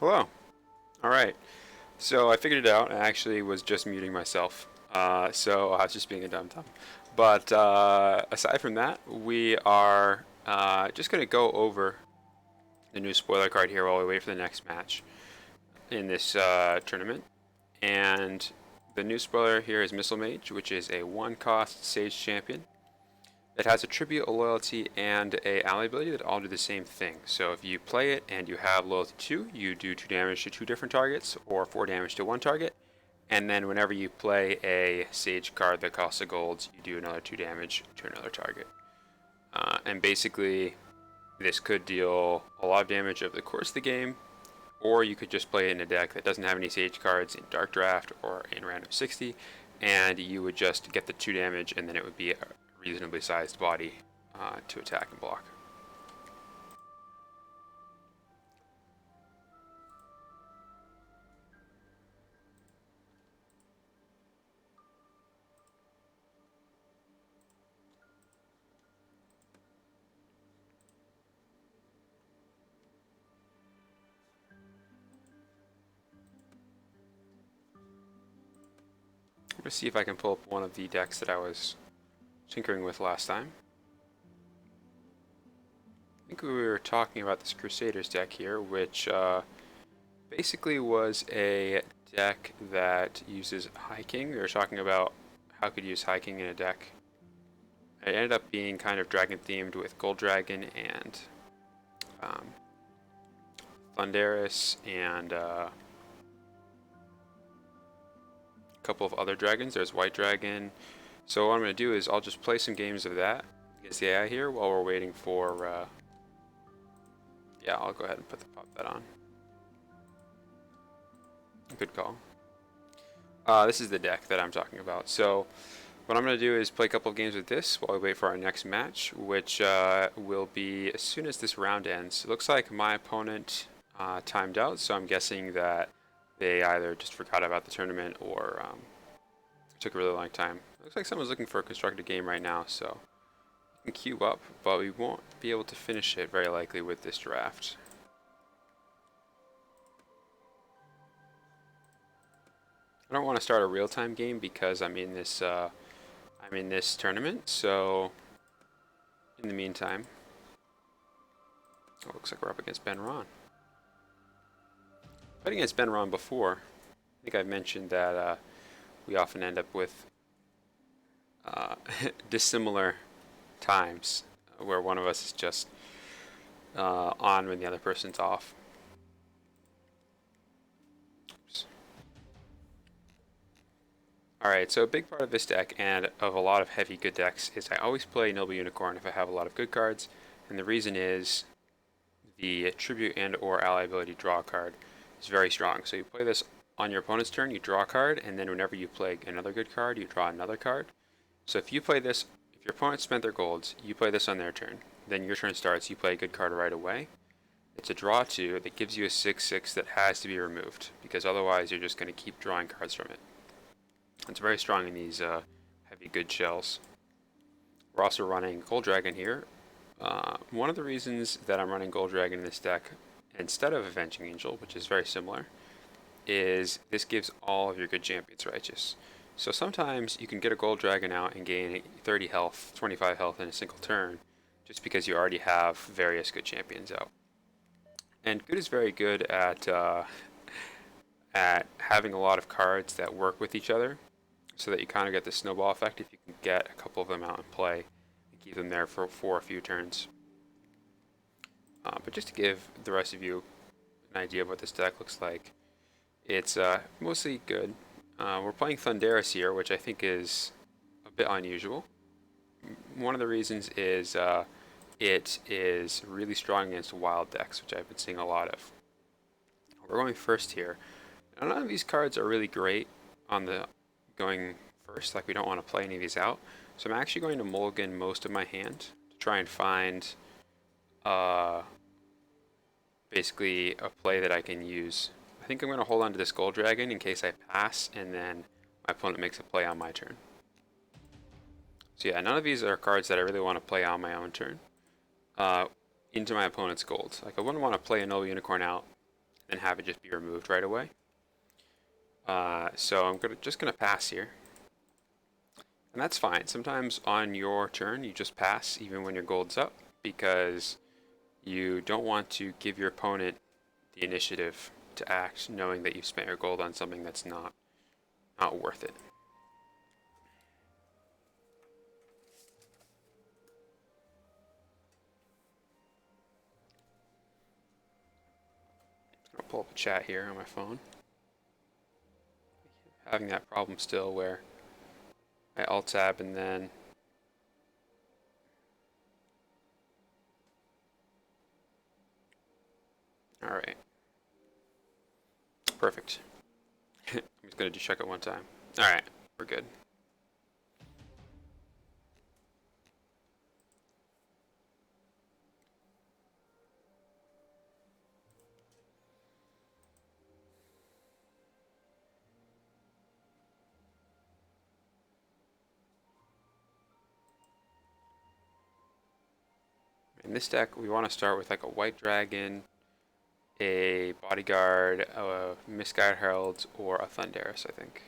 Hello. All right. So I figured it out. I actually was just muting myself. So I was just being a dumb dumb. But aside from that, we are just going to go over the new spoiler card here while we wait for the next match in this tournament. And the new spoiler here is Missile Mage, which is a one-cost Sage champion. It has a tribute, a loyalty, and a ally ability that all do the same thing. So if you play it and you have loyalty 2, you do 2 damage to 2 different targets, or 4 damage to 1 target. And then whenever you play a Sage card that costs a gold, you do another 2 damage to another target. And basically, this could deal a lot of damage over the course of the game, or you could just play it in a deck that doesn't have any Sage cards in Dark Draft or in Random 60, and you would just get the 2 damage, and then it would be a reasonably sized body to attack and block. I'm going to see if I can pull up one of the decks that I was tinkering with last time. I think we were talking about this Crusaders deck here, which basically was a deck that uses hiking. We were talking about how could use hiking in a deck. It ended up being kind of dragon themed with Gold Dragon and Thunderous and a couple of other dragons. There's White Dragon. So what I'm going to do is I'll just play some games of that against the AI here while we're waiting for yeah, I'll go ahead and pop that on. Good call. This is the deck that I'm talking about. So what I'm going to do is play a couple of games with this while we wait for our next match, which will be as soon as this round ends. It looks like my opponent timed out, so I'm guessing that they either just forgot about the tournament or took a really long time. Looks like someone's looking for a constructed game right now, so we can queue up, but we won't be able to finish it very likely with this draft. I don't want to start a real-time game because I'm in this tournament. So in the meantime, it looks like we're up against Ben Ron. Fighting against Ben Ron before, I think I've mentioned that we often end up with dissimilar times where one of us is just on when the other person's off. Alright, so a big part of this deck and of a lot of heavy good decks is I always play Noble Unicorn if I have a lot of good cards, and the reason is the tribute and or ally ability draw card is very strong. So you play this on your opponent's turn, you draw a card, and then whenever you play another good card, you draw another card. So if you play this, if your opponent spent their golds, you play this on their turn, then your turn starts, you play a good card right away. It's a draw 2 that gives you a 6/6 that has to be removed, because otherwise you're just going to keep drawing cards from it. It's very strong in these heavy good shells. We're also running Gold Dragon here. One of the reasons that I'm running Gold Dragon in this deck instead of Avenging Angel, which is very similar, is this gives all of your good champions righteous. So sometimes you can get a Gold Dragon out and gain 30 health, 25 health in a single turn, just because you already have various good champions out. And good is very good at having a lot of cards that work with each other, so that you kind of get the snowball effect if you can get a couple of them out in play and keep them there for a few turns. But just to give the rest of you an idea of what this deck looks like, it's mostly good. We're playing Thunderous here, which I think is a bit unusual. One of the reasons is it is really strong against wild decks, which I've been seeing a lot of. We're going first here. Now, none of these cards are really great on the going first, like we don't want to play any of these out. So I'm actually going to mulligan most of my hand to try and find basically a play that I can use. I think I'm going to hold on to this Gold Dragon in case I pass, and then my opponent makes a play on my turn. So yeah, none of these are cards that I really want to play on my own turn into my opponent's gold. Like I wouldn't want to play a Noble Unicorn out and have it just be removed right away. So I'm just gonna pass here. And that's fine. Sometimes on your turn, you just pass even when your gold's up, because you don't want to give your opponent the initiative to act knowing that you've spent your gold on something that's not worth it. I'll pull up a chat here on my phone. Having that problem still where I alt tab and then alright. Perfect. I'm just gonna just check it one time. Alright, we're good. In this deck, we want to start with like a white dragon, a bodyguard, a misguided herald, or a Thunderous, I think.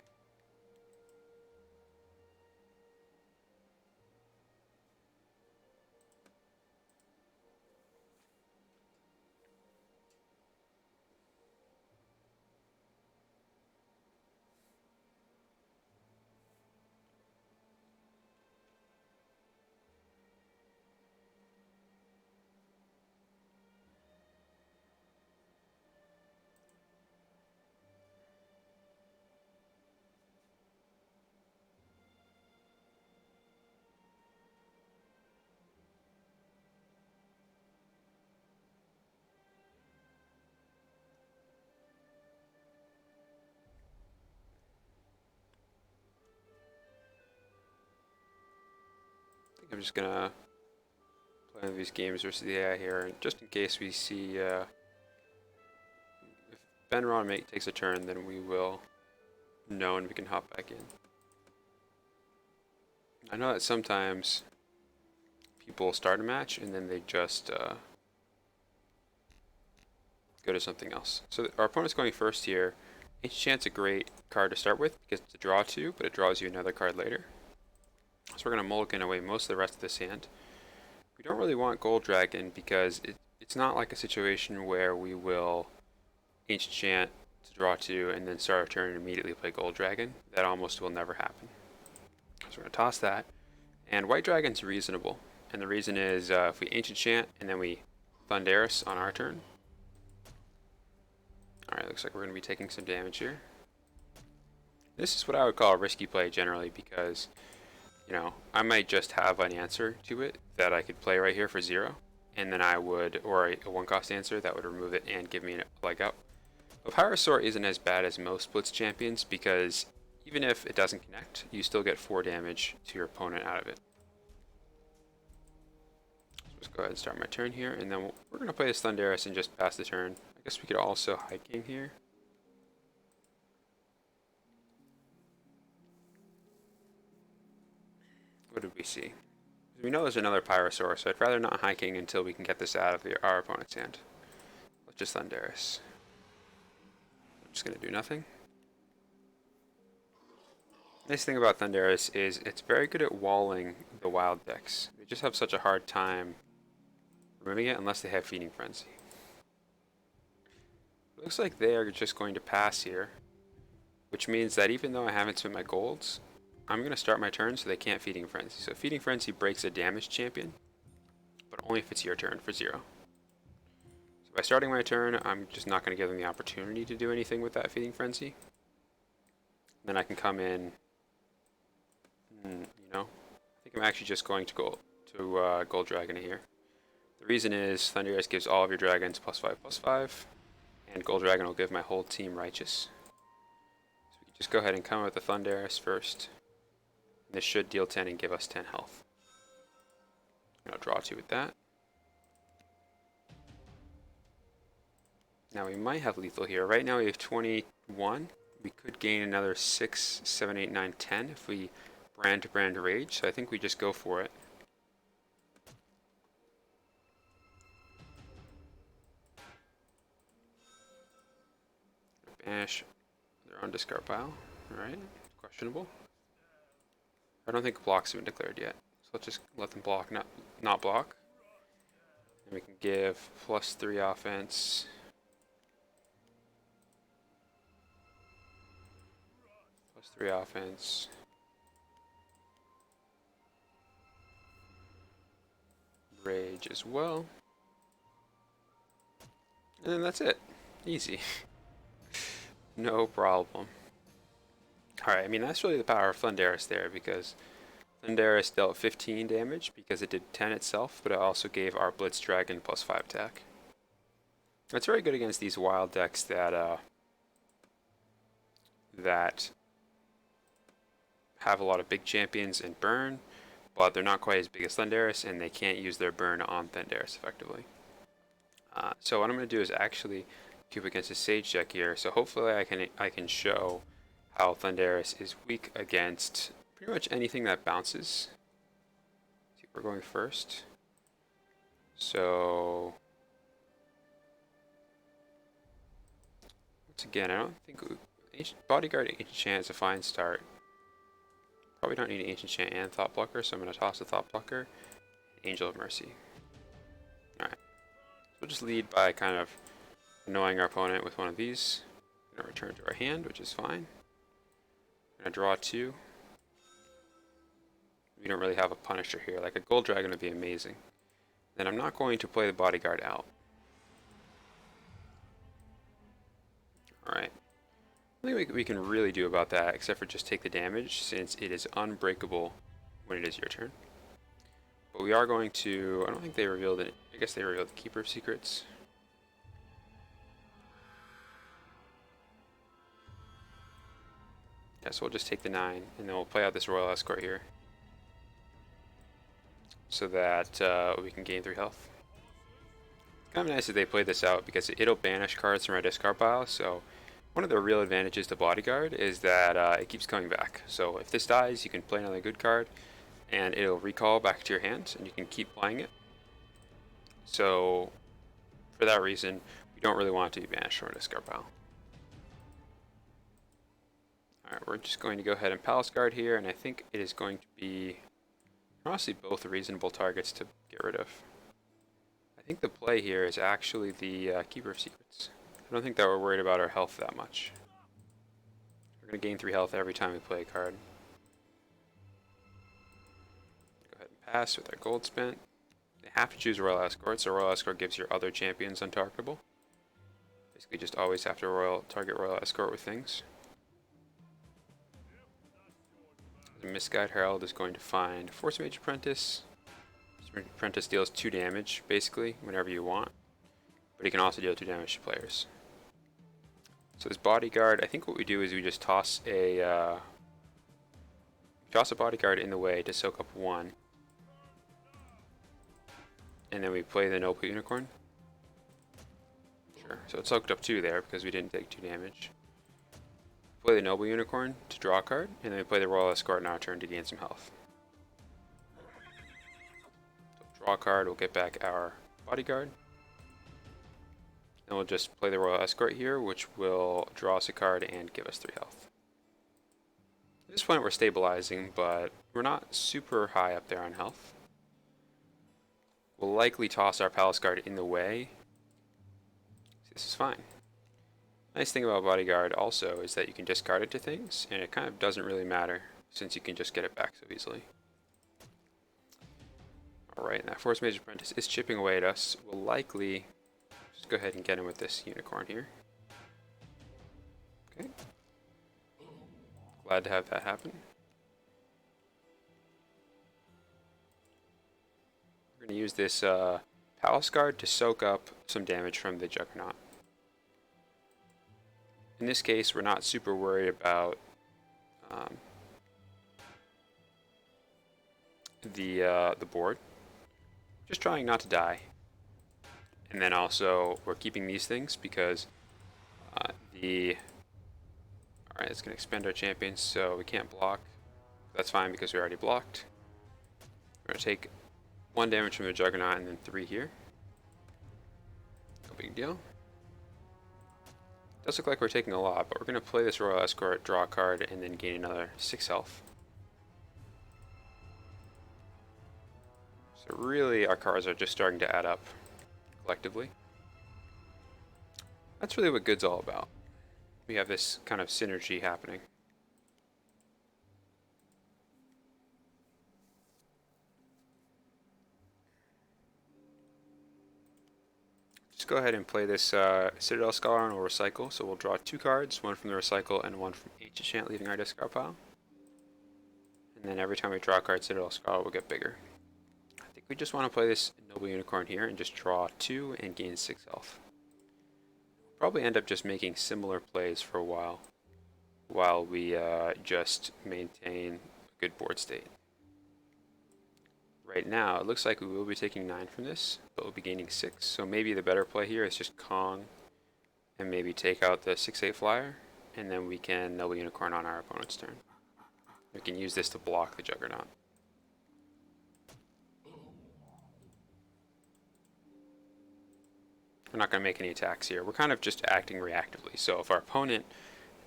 I'm just gonna play one of these games versus the AI here, and just in case we see if Benron takes a turn, then we will know and we can hop back in. I know that sometimes people start a match and then they just go to something else. So our opponent's going first here. Enchant's a great card to start with because it's a draw 2, but it draws you another card later. So we're going to mulligan away most of the rest of this hand. We don't really want Gold Dragon because it's not like a situation where we will Enchant to draw 2 and then start our turn and immediately play Gold Dragon. That almost will never happen. So we're going to toss that. And White Dragon's reasonable. And the reason is if we Enchant and then we Thunderous on our turn. Alright, looks like we're going to be taking some damage here. This is what I would call a risky play generally because, you know, I might just have an answer to it that I could play right here for 0. And then I would, or a 1-cost answer that would remove it and give me a leg up. But Pyrosaur isn't as bad as most Blitz champions because even if it doesn't connect, you still get 4 damage to your opponent out of it. So let's go ahead and start my turn here, and then we're going to play this Thunderous and just pass the turn. I guess we could also High King here. What did we see? We know there's another Pyrosaur, so I'd rather not High King until we can get this out of our opponent's hand. Let's just Thunderous. I'm just going to do nothing. Nice thing about Thunderous is it's very good at walling the wild decks. They just have such a hard time removing it unless they have Feeding Frenzy. It looks like they are just going to pass here, which means that even though I haven't spent my golds, I'm going to start my turn so they can't Feeding Frenzy. So Feeding Frenzy breaks a damaged champion, but only if it's your turn for 0. So by starting my turn, I'm just not going to give them the opportunity to do anything with that Feeding Frenzy. Then I can come in, you know, I think I'm actually just going to go to Gold Dragon here. The reason is Thunderous gives all of your dragons +5/+5, and Gold Dragon will give my whole team Righteous. So we can just go ahead and come with the Thunderous first. This should deal 10 and give us 10 health. I'll draw 2 with that. Now we might have lethal here. Right now we have 21. We could gain another 6, 7, 8, 9, 10 if we brand to brand Rage. So I think we just go for it. banish their own discard pile. Alright, questionable. I don't think blocks have been declared yet. So let's just let them block, not block. And we can give +3 offense. +3 offense. Rage as well. And then that's it. Easy. No problem. Alright, I mean, that's really the power of Thunderous there, because Thunderous dealt 15 damage because it did 10 itself, but it also gave our Blitz Dragon +5 attack. That's very good against these wild decks that have a lot of big champions and burn, but they're not quite as big as Thunderous, and they can't use their burn on Thunderous effectively. So what I'm going to do is actually queue against a Sage deck here, so hopefully I can show how Thunderous is weak against pretty much anything that bounces. See, we're going first. So once again, I don't think Bodyguard Ancient Chant is a fine start. Probably don't need an Ancient Chant and Thought Blocker, so I'm going to toss the Thought Blocker. Angel of Mercy. Alright. So we'll just lead by kind of annoying our opponent with one of these. We're going to return to our hand, which is fine. We're going to draw 2. We don't really have a Punisher here. Like a Gold Dragon would be amazing. Then I'm not going to play the Bodyguard out. Alright. Nothing we can really do about that except for just take the damage, since it is unbreakable when it is your turn. But we are going to... I don't think they revealed it. I guess they revealed the Keeper of Secrets. Yeah, so we'll just take the 9, and then we'll play out this Royal Escort here, so that we can gain 3 health. It's kind of nice that they played this out, because it'll banish cards from our discard pile, so one of the real advantages to Bodyguard is that it keeps coming back. So if this dies, you can play another good card, and it'll recall back to your hand, and you can keep playing it. So for that reason, we don't really want it to be banished from our discard pile. Alright, we're just going to go ahead and Palace Guard here, and I think it is going to be honestly both reasonable targets to get rid of. I think the play here is actually the Keeper of Secrets. I don't think that we're worried about our health that much. We're going to gain 3 health every time we play a card. Go ahead and pass with our gold spent. They have to choose Royal Escort, so Royal Escort gives your other champions untargetable. Basically just always have to target Royal Escort with things. The Misguide Herald is going to find Force Mage Apprentice. Force Mage Apprentice deals 2 damage, basically, whenever you want. But he can also deal 2 damage to players. So this Bodyguard, I think what we do is we just toss a Bodyguard in the way to soak up 1. And then we play the Noble Unicorn. Sure, so it soaked up 2 there because we didn't take 2 damage. Play the Noble Unicorn to draw a card, and then we play the Royal Escort on our turn to gain some health. So draw a card, we'll get back our Bodyguard. Then we'll just play the Royal Escort here, which will draw us a card and give us 3 health. At this point we're stabilizing, but we're not super high up there on health. We'll likely toss our Palace Guard in the way. This is fine. Nice thing about Bodyguard also is that you can discard it to things, and it kind of doesn't really matter since you can just get it back so easily. Alright, and that Force Mage Apprentice is chipping away at us. We'll likely just go ahead and get him with this Unicorn here. Okay. Glad to have that happen. We're going to use this Palace Guard to soak up some damage from the Juggernaut. In this case, we're not super worried about the board. Just trying not to die. And then also, we're keeping these things because Alright, it's going to expend our champions, so we can't block. That's fine because we already blocked. We're going to take 1 damage from the Juggernaut and then 3 here. No big deal. Does look like we're taking a lot, but we're going to play this Royal Escort, draw a card, and then gain another 6 health. So really, our cards are just starting to add up collectively. That's really what good's all about. We have this kind of synergy happening. Just go ahead and play this Citadel Scholar and we'll recycle. So we'll draw 2 cards, one from the recycle and one from each enchant, leaving our discard pile. And then every time we draw a card, Citadel Scholar will get bigger. I think we just want to play this Noble Unicorn here and just draw 2 and gain 6 health. We'll probably end up just making similar plays for a while we just maintain a good board state. Right now, it looks like we will be taking 9 from this, but we'll be gaining 6. So maybe the better play here is just Kong and maybe take out the 6/8 flyer, and then we can Noble Unicorn on our opponent's turn. We can use this to block the Juggernaut. We're not going to make any attacks here. We're kind of just acting reactively. So if our opponent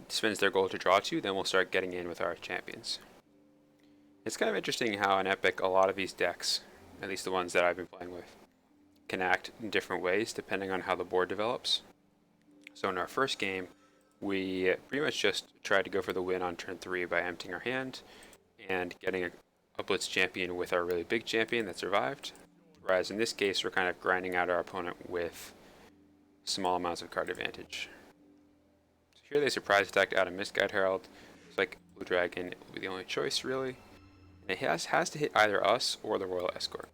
spends their gold to draw 2, then we'll start getting in with our champions. It's kind of interesting how in Epic a lot of these decks, at least the ones that I've been playing with, can act in different ways depending on how the board develops. So in our first game, we pretty much just tried to go for the win on turn 3 by emptying our hand and getting a blitz champion with our really big champion that survived. Whereas in this case, we're kind of grinding out our opponent with small amounts of card advantage. So here they surprise attacked out a Misguide Herald. It's like Blue Dragon will be the only choice really. And it has to hit either us or the Royal Escort.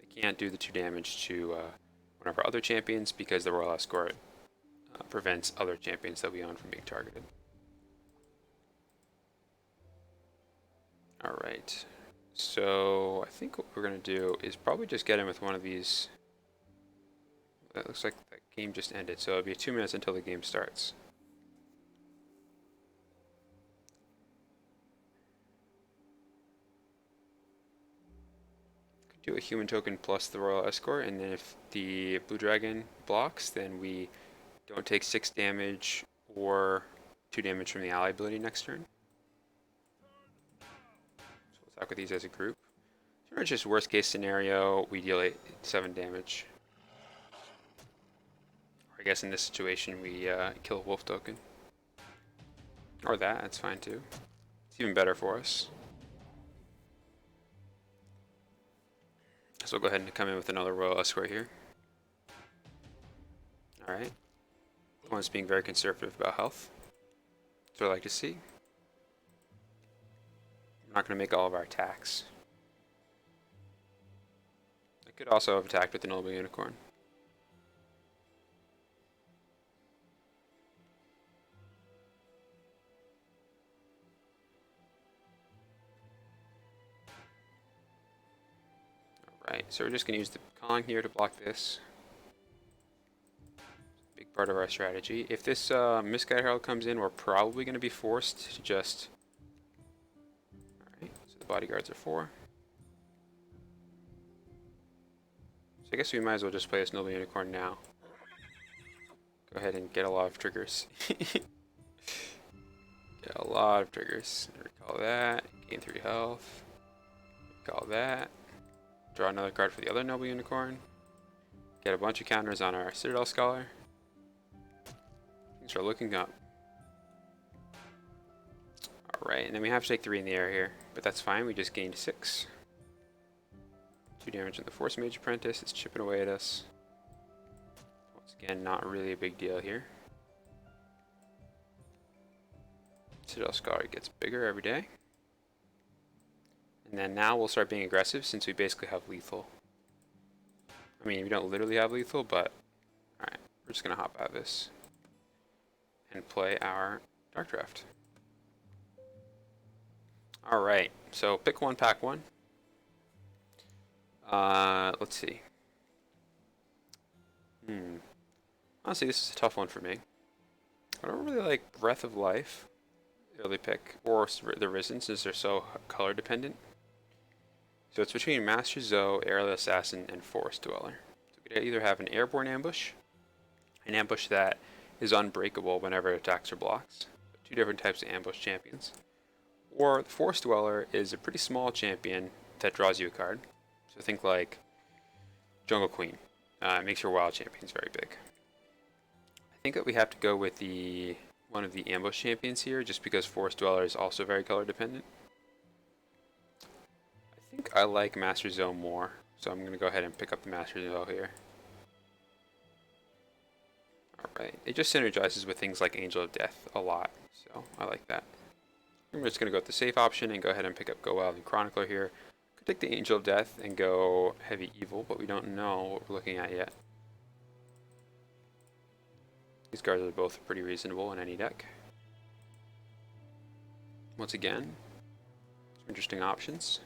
They can't do the 2 damage to one of our other champions because the Royal Escort prevents other champions that we own from being targeted. Alright, so I think what we're going to do is probably just get in with one of these. That looks like the game just ended, so it'll be 2 minutes until the game starts. Do a human token plus the Royal Escort, and then if the Blue Dragon blocks, then we don't take 6 damage or 2 damage from the ally ability next turn. So we'll attack with these as a group. Pretty much just worst case scenario, we deal 7 damage. Or I guess in this situation we kill a wolf token. Or that's fine too. It's even better for us. So we'll go ahead and come in with another Royal Escort here. Alright. Opponent's being very conservative about health. That's what I like to see. I'm not going to make all of our attacks. I could also have attacked with the Noble Unicorn. Alright, so we're just going to use the Kong here to block this. Big part of our strategy. If this Misguide Herald comes in, we're probably going to be forced to just... Alright, so the bodyguards are 4. So I guess we might as well just play this Noble Unicorn now. Go ahead and get a lot of triggers. Get a lot of triggers. Recall that. Gain 3 health. Recall that. Draw another card for the other Noble Unicorn. Get a bunch of counters on our Citadel Scholar. Things are looking up. Alright, and then we have to take 3 in the air here. But that's fine, we just gained 6. 2 damage on the Force Mage Apprentice, it's chipping away at us. Once again, not really a big deal here. Citadel Scholar gets bigger every day. And then now we'll start being aggressive since we basically have lethal. I mean, we don't literally have lethal, but... Alright, we're just going to hop out of this. And play our Dark Draft. Alright, so pick one, pack one. Let's see. Honestly, this is a tough one for me. I don't really like Breath of Life, early pick, or the Risen, since they're so color dependent. So it's between Master Zoe, Aerial Assassin, and Forest Dweller. So we could either have an Airborne Ambush, an ambush that is unbreakable whenever it attacks or blocks. Two different types of ambush champions. Or the Forest Dweller is a pretty small champion that draws you a card. So think like Jungle Queen. It makes your wild champions very big. I think that we have to go with one of the ambush champions here, just because Forest Dweller is also very color dependent. I think I like Master Zoe more, so I'm going to go ahead and pick up the Master Zoe here. Alright, it just synergizes with things like Angel of Death a lot, so I like that. I'm just going to go with the safe option and go ahead and pick up Go Wild and Chronicler here. Could take the Angel of Death and go Heavy Evil, but we don't know what we're looking at yet. These cards are both pretty reasonable in any deck. Once again, some interesting options.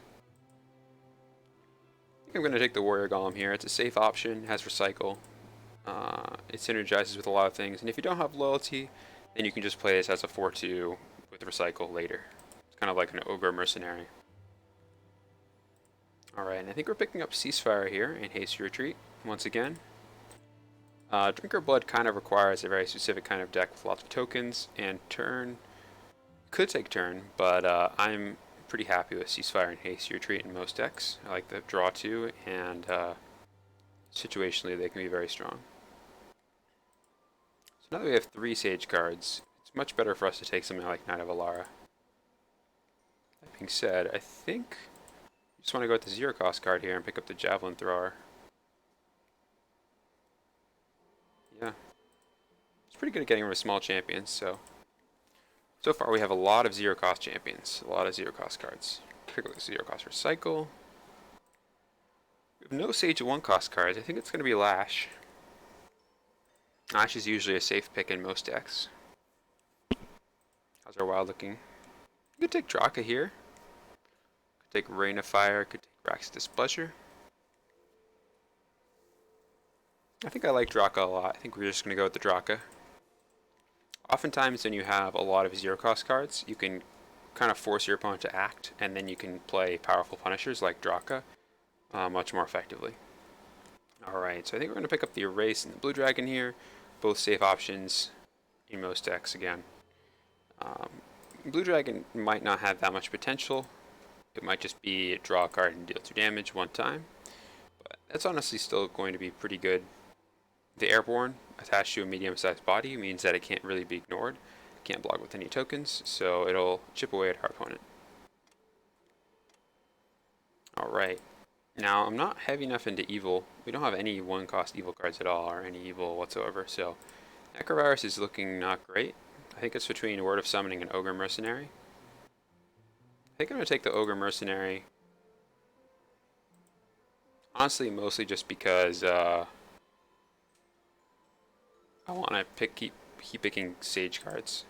I think I'm going to take the Warrior Golem here. It's a safe option, has Recycle. It synergizes with a lot of things, and if you don't have Loyalty, then you can just play this as a 4-2 with Recycle later. It's kind of like an Ogre Mercenary. Alright, and I think we're picking up Ceasefire here in Haste Retreat once again. Drinker Blood kind of requires a very specific kind of deck with lots of tokens, and turn could take turn, but I'm pretty happy with Ceasefire and Haste Retreat in most decks. I like the draw too, and situationally they can be very strong. So now that we have 3 Sage cards, it's much better for us to take something like Knight of Alara. That being said, I think I just want to go with the 0 cost card here and pick up the Javelin Thrower. Yeah. It's pretty good at getting rid of small champions, so far we have a lot of 0 cost champions, a lot of 0 cost cards. Particularly 0 cost Recycle. We have no Sage 1 cost cards. I think it's going to be Lash. Lash is usually a safe pick in most decks. How's our wild looking? You could take Draka here. Could take Rain of Fire. Could take Rack's Displeasure. I think I like Draka a lot. I think we're just going to go with the Draka. Oftentimes when you have a lot of 0 cost cards, you can kind of force your opponent to act, and then you can play powerful punishers like Draka much more effectively. Alright, so I think we're going to pick up the Erase and the Blue Dragon here. Both safe options in most decks again. Blue Dragon might not have that much potential. It might just be draw a card and deal 2 damage one time. But that's honestly still going to be pretty good. The Airborne, attached to a medium-sized body, means that it can't really be ignored. It can't block with any tokens, so it'll chip away at our opponent. Alright. Now, I'm not heavy enough into evil. We don't have any 1-cost evil cards at all, or any evil whatsoever, so Necrovirus is looking not great. I think it's between Word of Summoning and Ogre Mercenary. I think I'm going to take the Ogre Mercenary. Honestly, mostly just because I want to keep picking Sage cards.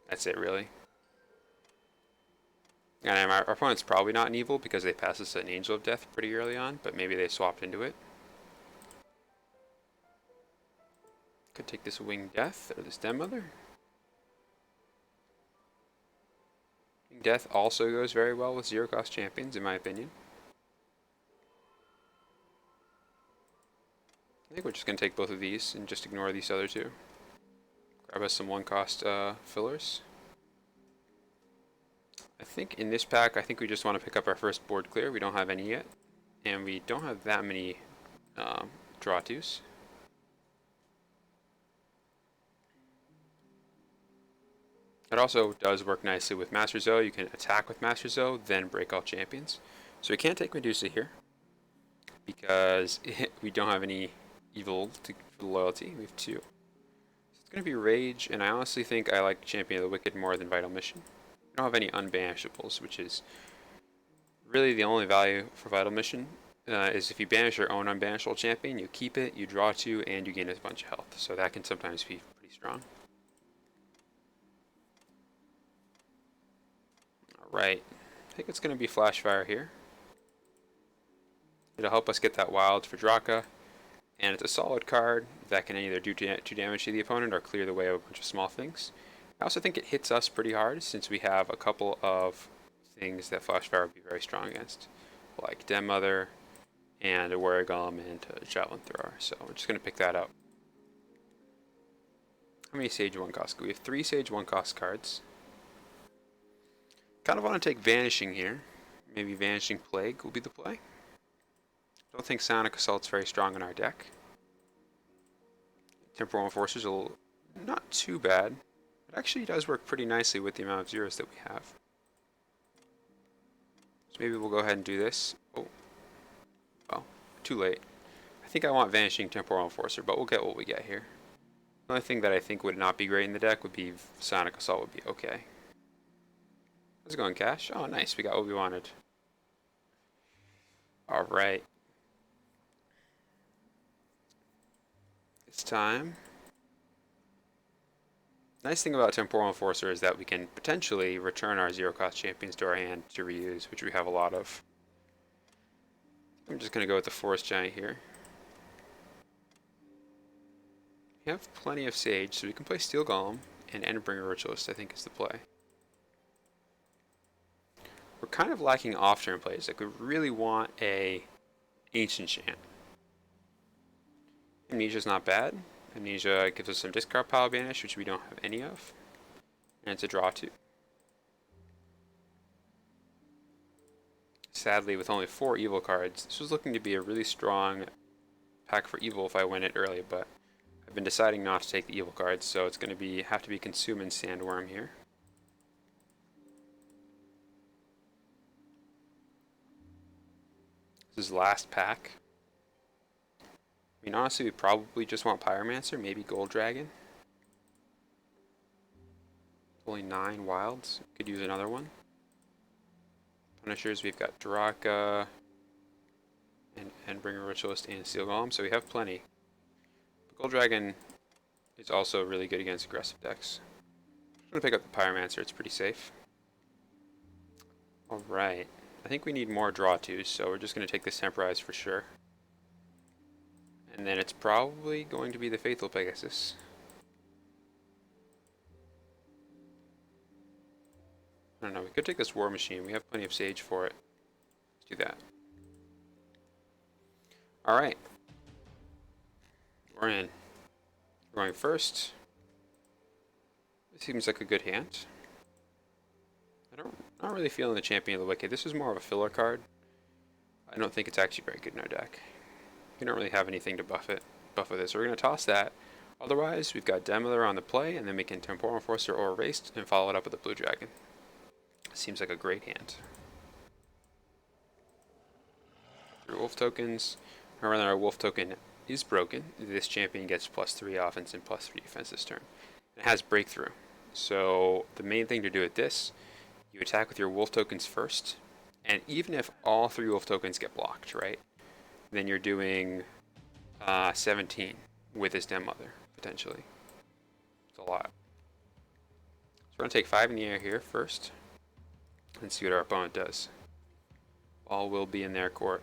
That's it, really. And our opponent's probably not an evil because they passed us an Angel of Death pretty early on, but maybe they swapped into it. Could take this Winged Death or this Den Mother. Winged Death also goes very well with 0 cost champions, in my opinion. I think we're just going to take both of these and just ignore these other 2. Grab us some 1-cost fillers. I think in this pack, I think we just want to pick up our first board clear. We don't have any yet. And we don't have that many draw 2s. It also does work nicely with Master Zoe. You can attack with Master Zoe, then break all champions. So we can't take Medusa here because we don't have any evil for loyalty. We have 2. So it's going to be Rage, and I honestly think I like Champion of the Wicked more than Vital Mission. We don't have any unbanishables, which is really the only value for Vital Mission. Is if you banish your own unbanishable champion, you keep it, you draw 2, and you gain a bunch of health. So that can sometimes be pretty strong. Alright, I think it's going to be Flashfire here. It'll help us get that wild for Draka, and it's a solid card that can either do 2 damage to the opponent or clear the way of a bunch of small things. I also think it hits us pretty hard since we have a couple of things that Flashfire would be very strong against, like Den Mother and a Warrior Golem and a Javelin Thrower, so we're just going to pick that up. How many Sage 1 cost? We have 3 Sage 1 cost cards. Kind of want to take Vanishing here. Maybe Vanishing Plague will be the play. Don't think Sonic Assault's very strong in our deck. Temporal Enforcer's not too bad. It actually does work pretty nicely with the amount of zeros that we have. So maybe we'll go ahead and do this. Oh, well, too late. I think I want Vanishing Temporal Enforcer, but we'll get what we get here. The only thing that I think would not be great in the deck would be Sonic Assault would be okay. How's it going, Cash? Oh, nice. We got what we wanted. Alright. It's time. Nice thing about Temporal Enforcer is that we can potentially return our zero-cost champions to our hand to reuse, which we have a lot of. I'm just going to go with the Forest Giant here. We have plenty of Sage, so we can play Steel Golem, and Endbringer Ritualist I think is the play. We're kind of lacking off-turn plays. Like, we really want a Ancient Chant. Amnesia's not bad. Amnesia gives us some discard pile banish, which we don't have any of. And it's a draw 2. Sadly, with only 4 evil cards, this was looking to be a really strong pack for evil if I win it early, but I've been deciding not to take the evil cards, so it's going to have to be Consume and Sandworm here. This is last pack. I mean, honestly, we probably just want Pyromancer, maybe Gold Dragon. Only 9 wilds. Could use another one. Punishers, we've got Draka, and Endbringer Ritualist, and Steel Golem, so we have plenty. But Gold Dragon is also really good against aggressive decks. I'm going to pick up the Pyromancer, it's pretty safe. Alright, I think we need more draw 2s, so we're just going to take this Temporize for sure. And then it's probably going to be the Faithful Pegasus. I don't know, we could take this War Machine. We have plenty of Sage for it. Let's do that. Alright. We're in. We're going first. This seems like a good hand. Not really feeling the Champion of the Wicked. This is more of a filler card. I don't think it's actually very good in our deck. We don't really have anything to buff with it, so we're going to toss that. Otherwise, we've got Demoler on the play, and then we can Temporal Enforcer or Erased and follow it up with a Blue Dragon. Seems like a great hand. Through Wolf tokens. Remember that our Wolf token is broken. This champion gets +3 offense and +3 defense this turn. It has Breakthrough. So the main thing to do with this, you attack with your Wolf tokens first, and even if all 3 Wolf tokens get blocked, right, then you're doing 17 with this Den Mother, potentially. It's a lot. So we're going to take 5 in the air here first, and see what our opponent does. All will be in their court.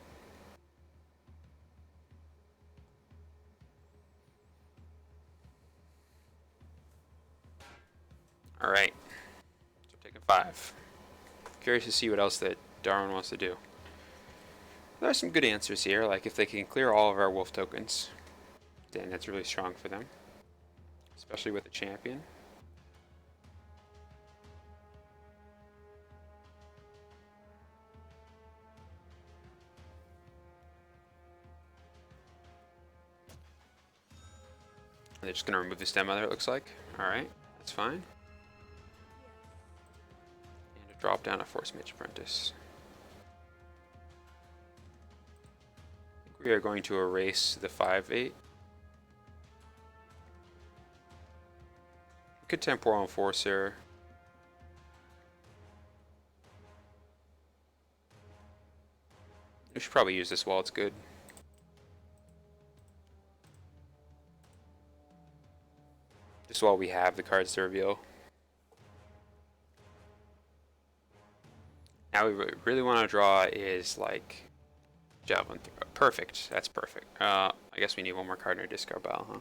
Alright, so taking 5. Curious to see what else that Darwin wants to do. There are some good answers here, like if they can clear all of our Wolf tokens, then that's really strong for them. Especially with the champion. They're just going to remove this Den Mother, it looks like. Alright, that's fine. And to drop down a Force Mage Apprentice. I think we are going to erase the 5/8. We could Temporal Enforcer. We should probably use this while it's good. Just while we have the cards to reveal. Now we really want to draw is like Javelin. Perfect. That's perfect. I guess we need one more card in our discard pile, huh?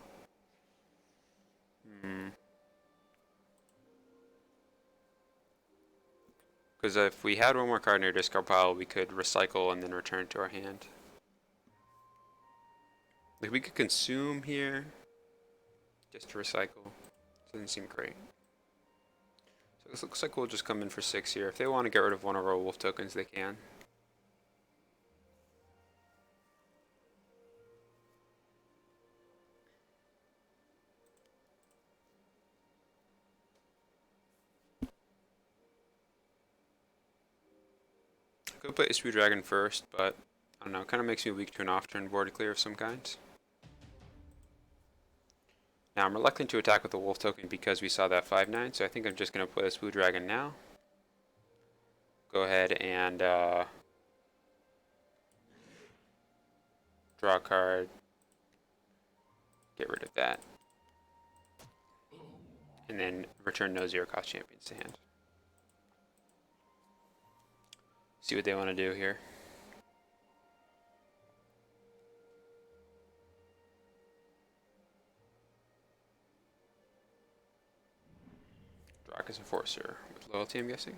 Because if we had one more card in our discard pile, we could recycle and then return to our hand. Like we could consume here, just to recycle. Doesn't seem great. So this looks like we'll just come in for 6 here. If they want to get rid of one of our wolf tokens, they can. I could play a Speed Dragon first, but I don't know, it kind of makes me weak to an off-turn board clear of some kind. Now I'm reluctant to attack with the wolf token because we saw that 5/9, so I think I'm just going to play a Speed Dragon now. Go ahead and draw a card, get rid of that, and then return no 0-cost champions to hand. See what they want to do here. Drak's Enforcer with loyalty, I'm guessing.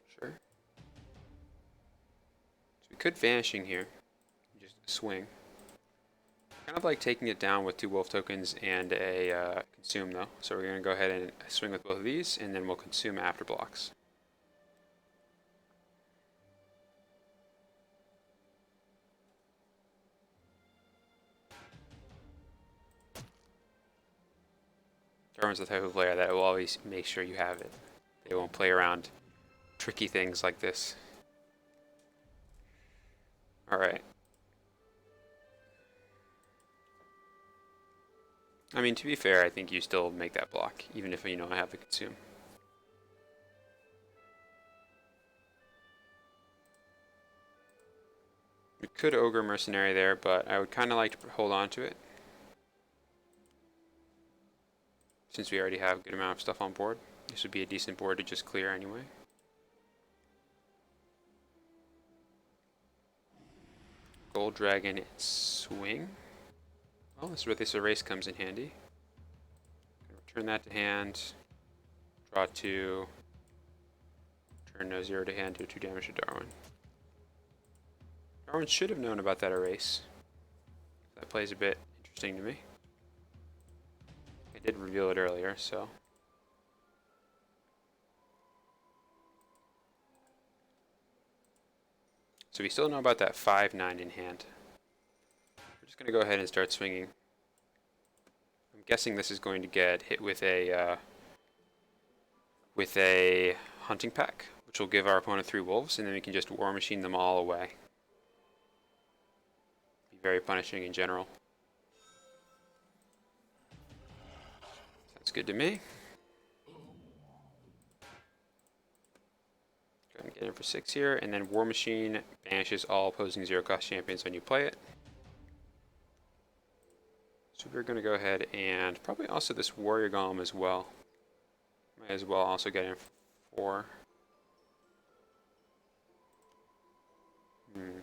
Sure. So we could Vanishing here, just swing. Kind of like taking it down with 2 wolf tokens and a consume though. So we're going to go ahead and swing with both of these, and then we'll consume after blocks. Darwin's the type of player that will always make sure you have it. They won't play around tricky things like this. Alright. I mean, to be fair, I think you still make that block, even if you don't have the consume. We could Ogre Mercenary there, but I would kind of like to hold on to it, since we already have a good amount of stuff on board. This would be a decent board to just clear anyway. Gold Dragon swing. Well, this is where this erase comes in handy. Return that to hand. Draw 2. Turn no 0 to hand, do 2 damage to Darwin. Darwin should have known about that erase. That plays a bit interesting to me. I did reveal it earlier, so. So we still know about that 5/9 in hand. We're just going to go ahead and start swinging. I'm guessing this is going to get hit with a hunting pack, which will give our opponent 3 wolves, and then we can just War Machine them all away. Be very punishing in general. Sounds good to me. Go ahead and get in for 6 here, and then War Machine banishes all opposing 0-cost champions when you play it. So we're going to go ahead and probably also this Warrior Golem as well. Might as well also get in for 4. I think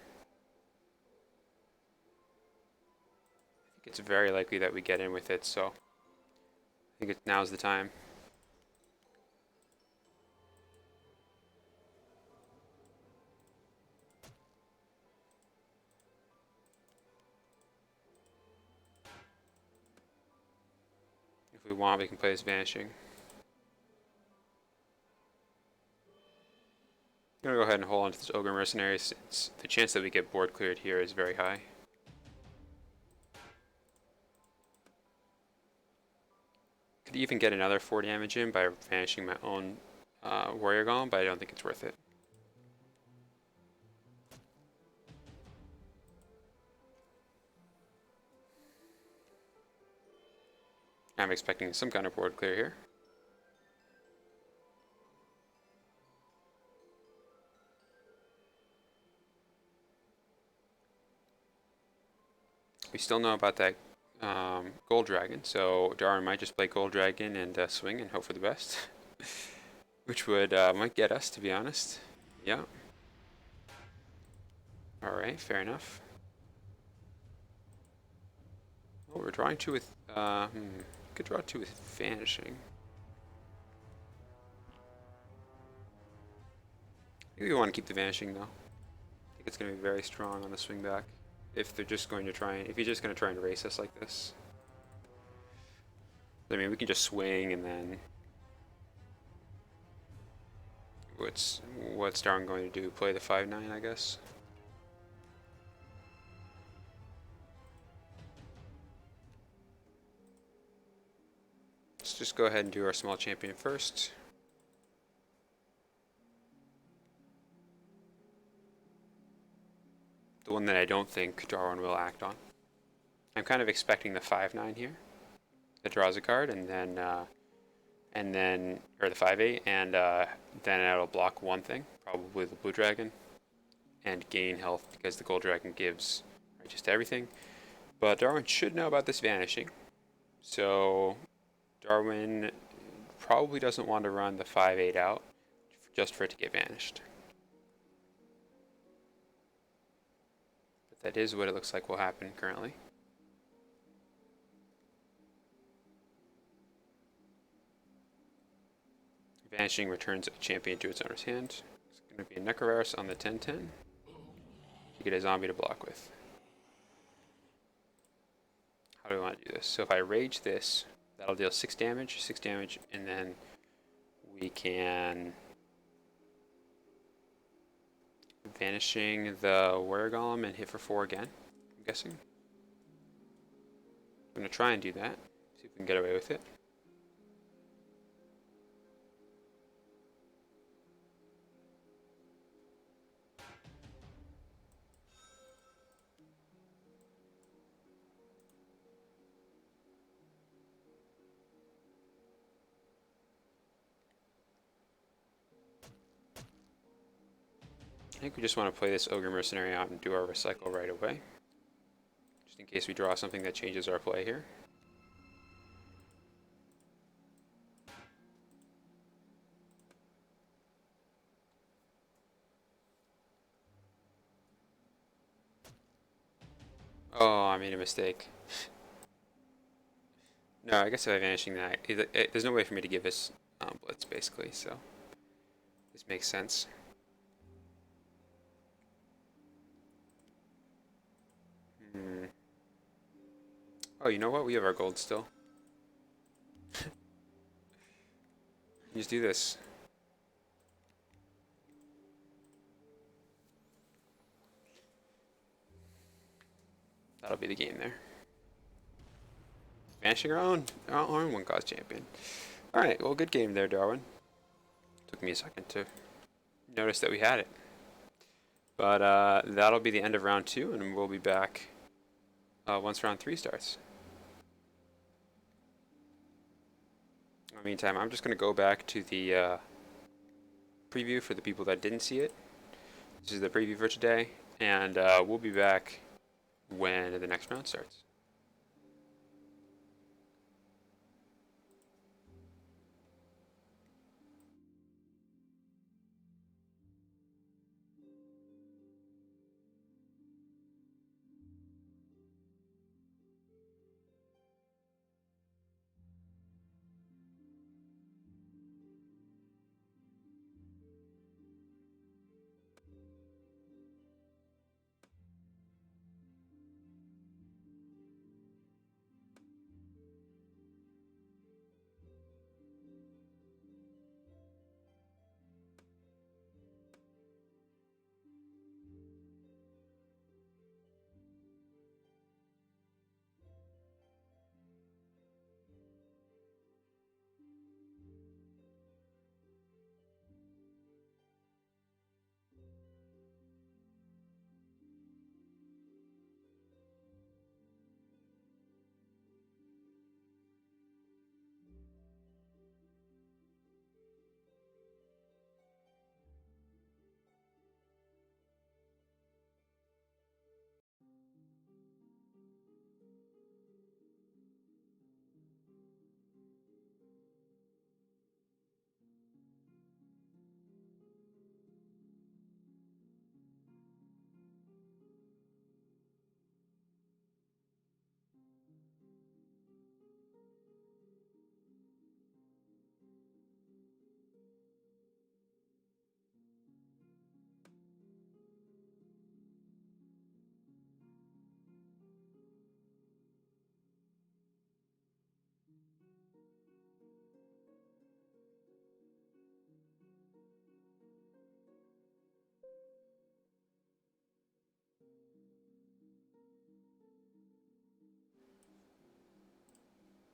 it's very likely that we get in with it, so I think now's the time. If we want, we can play as Vanishing. I'm going to go ahead and hold on to this Ogre Mercenary since the chance that we get board cleared here is very high. Could even get another 4 damage in by vanishing my own Warrior Golem, but I don't think it's worth it. I'm expecting some kind of board clear here. We still know about that Gold Dragon, so Darwin might just play Gold Dragon and swing and hope for the best. Which would might get us, to be honest. Yeah. Alright, fair enough. Oh, we're drawing 2 with... could draw 2 with Vanishing. I think we want to keep the Vanishing, though. I think it's going to be very strong on the swing back. If they're just going to try and... If you're just going to try and race us like this. I mean, we can just swing and then what's Darwin going to do? Play the 5-9, I guess. Let's just go ahead and do our small champion first. The one that I don't think Darwin will act on. I'm kind of expecting the 5-9 here. That draws a card, and then or the 5-8, and then it'll block one thing, probably the blue dragon, and gain health because the gold dragon gives just everything. But Darwin should know about this vanishing, so Darwin probably doesn't want to run the 5-8 out just for it to get vanished. But that is what it looks like will happen currently. Vanishing returns a champion to its owner's hand. It's going to be a Necrovarus on the 10-10 to get a zombie to block with. How do we want to do this? So if I rage this, that'll deal 6 damage, and then we can vanishing the warrior golem and hit for 4 again, I'm guessing. I'm going to try and do that, see if we can get away with it. I think we just want to play this Ogre Mercenary out and do our recycle right away. Just in case we draw something that changes our play here. Oh, I made a mistake. No, I guess if I'm vanishing that, there's no way for me to give this blitz, basically, so this makes sense. Oh, you know what? We have our gold still. Just do this. That'll be the game there. Vanishing our own one-cost champion. Alright, well, good game there, Darwin. Took me a second to notice that we had it. But that'll be the end of round 2, and we'll be back once round 3 starts. In the meantime, I'm just going to go back to the preview for the people that didn't see it. This is the preview for today, and we'll be back when the next round starts.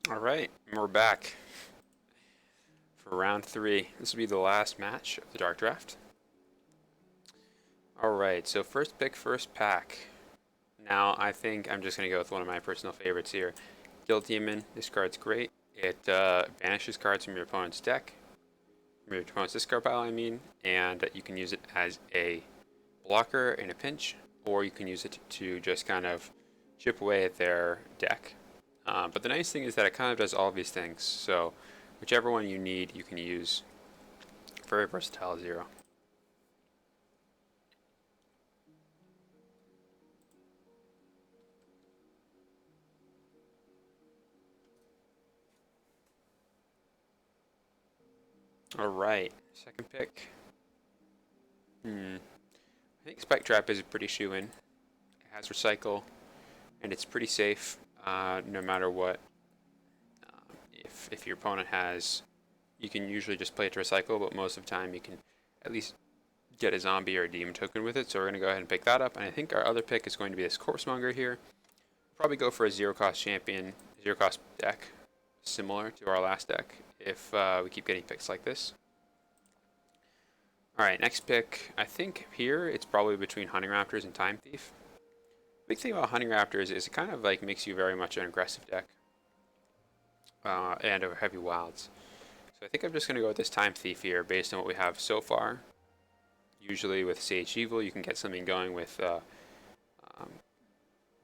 All right, and we're back for round three. This will be the last match of the Dark Draft. All right, so first pick, first pack. Now, I think I'm just going to go with one of my personal favorites here. Guild Demon. This card's great. It banishes cards from your opponent's deck, from your opponent's discard pile, I mean, and you can use it as a blocker in a pinch, or you can use it to just kind of chip away at their deck. But the nice thing is that it kind of does all of these things, so whichever one you need, you can use. Very versatile zero. All right, second pick. I think Spike Trap is a pretty shoe-in. It has Recycle, and it's pretty safe no matter what. If your opponent has, you can usually just play it to Recycle, but most of the time you can at least get a zombie or a demon token with it. So we're going to go ahead and pick that up. And I think our other pick is going to be this Corpsemonger here. Probably go for a zero-cost champion, zero-cost deck, similar to our last deck, if we keep getting picks like this. Alright, next pick. I think here it's probably between Hunting Raptors and Time Thief. The big thing about Hunting Raptors is it kind of like makes you very much an aggressive deck. And over heavy wilds. So I think I'm just going to go with this Time Thief here based on what we have so far. Usually with Sage Evil you can get something going with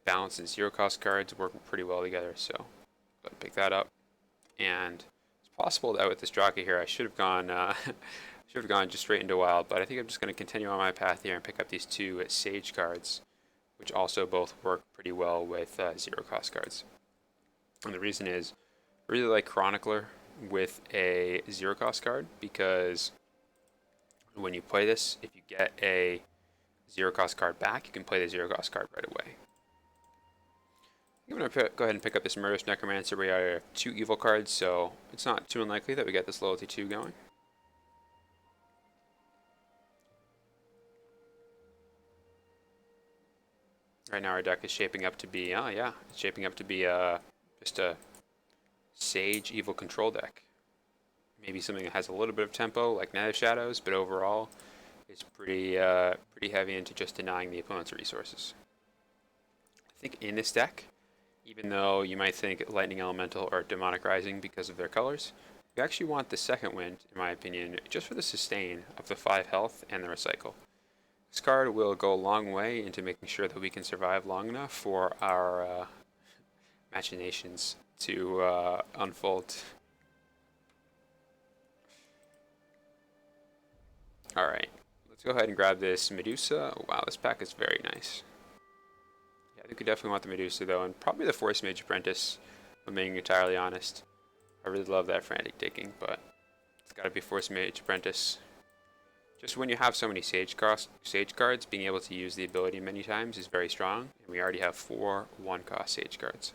balance and zero cost cards working pretty well together. So go ahead and pick that up. And it's possible that with this jockey here I should have gone just straight into wild, but I think I'm just going to continue on my path here and pick up these two Sage cards, which also both work pretty well with zero cost cards. And the reason is I really like Chronicler with a zero cost card because when you play this, if you get a zero cost card back, you can play the zero cost card right away. I'm going to go ahead and pick up this Murderous Necromancer. We have two evil cards, so it's not too unlikely that we get this loyalty 2 going. Right now our deck is shaping up to be, it's shaping up to be just a Sage Evil Control deck. Maybe something that has a little bit of tempo, like Nether Shadows, but overall is pretty heavy into just denying the opponent's resources. I think in this deck, even though you might think Lightning Elemental or Demonic Rising because of their colors, you actually want the second wind, in my opinion, just for the sustain of the 5 health and the recycle. This card will go a long way into making sure that we can survive long enough for our machinations to unfold. Alright, let's go ahead and grab this Medusa. Wow, this pack is very nice. Yeah, I think we definitely want the Medusa though, and probably the Force Mage Apprentice, if I'm being entirely honest. I really love that Frantic Digging, but it's gotta be Force Mage Apprentice. Just when you have so many Sage cards, being able to use the ability many times is very strong, and we already have 4 1-cost Sage cards.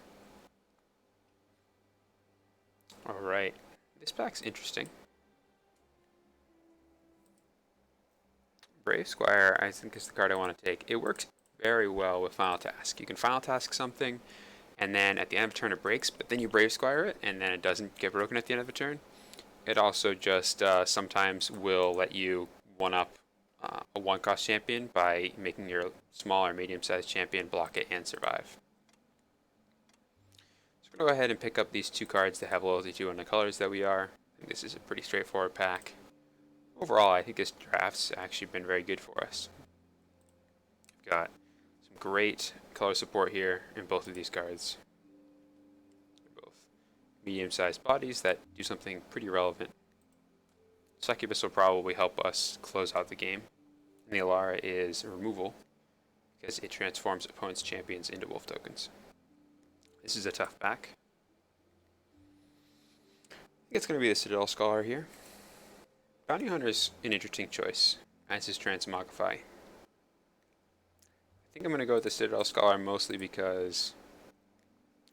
Alright, this pack's interesting. Brave Squire, I think, is the card I want to take. It works very well with Final Task. You can Final Task something, and then at the end of a turn it breaks, but then you Brave Squire it, and then it doesn't get broken at the end of a turn. It also just sometimes will let you one-up a 1-cost champion by making your small or medium-sized champion block it and survive. So we're going to go ahead and pick up these 2 cards that have loyalty 2 on the colors that we are. I think this is a pretty straightforward pack. Overall, I think this draft's actually been very good for us. We've got some great color support here in both of these cards. They're both medium-sized bodies that do something pretty relevant. Succubus will probably help us close out the game. And the Alara is removal because it transforms opponent's champions into wolf tokens. This is a tough pack. I think it's going to be the Citadel Scholar here. Bounty Hunter's an interesting choice, as is Transmogrify. I think I'm going to go with the Citadel Scholar mostly because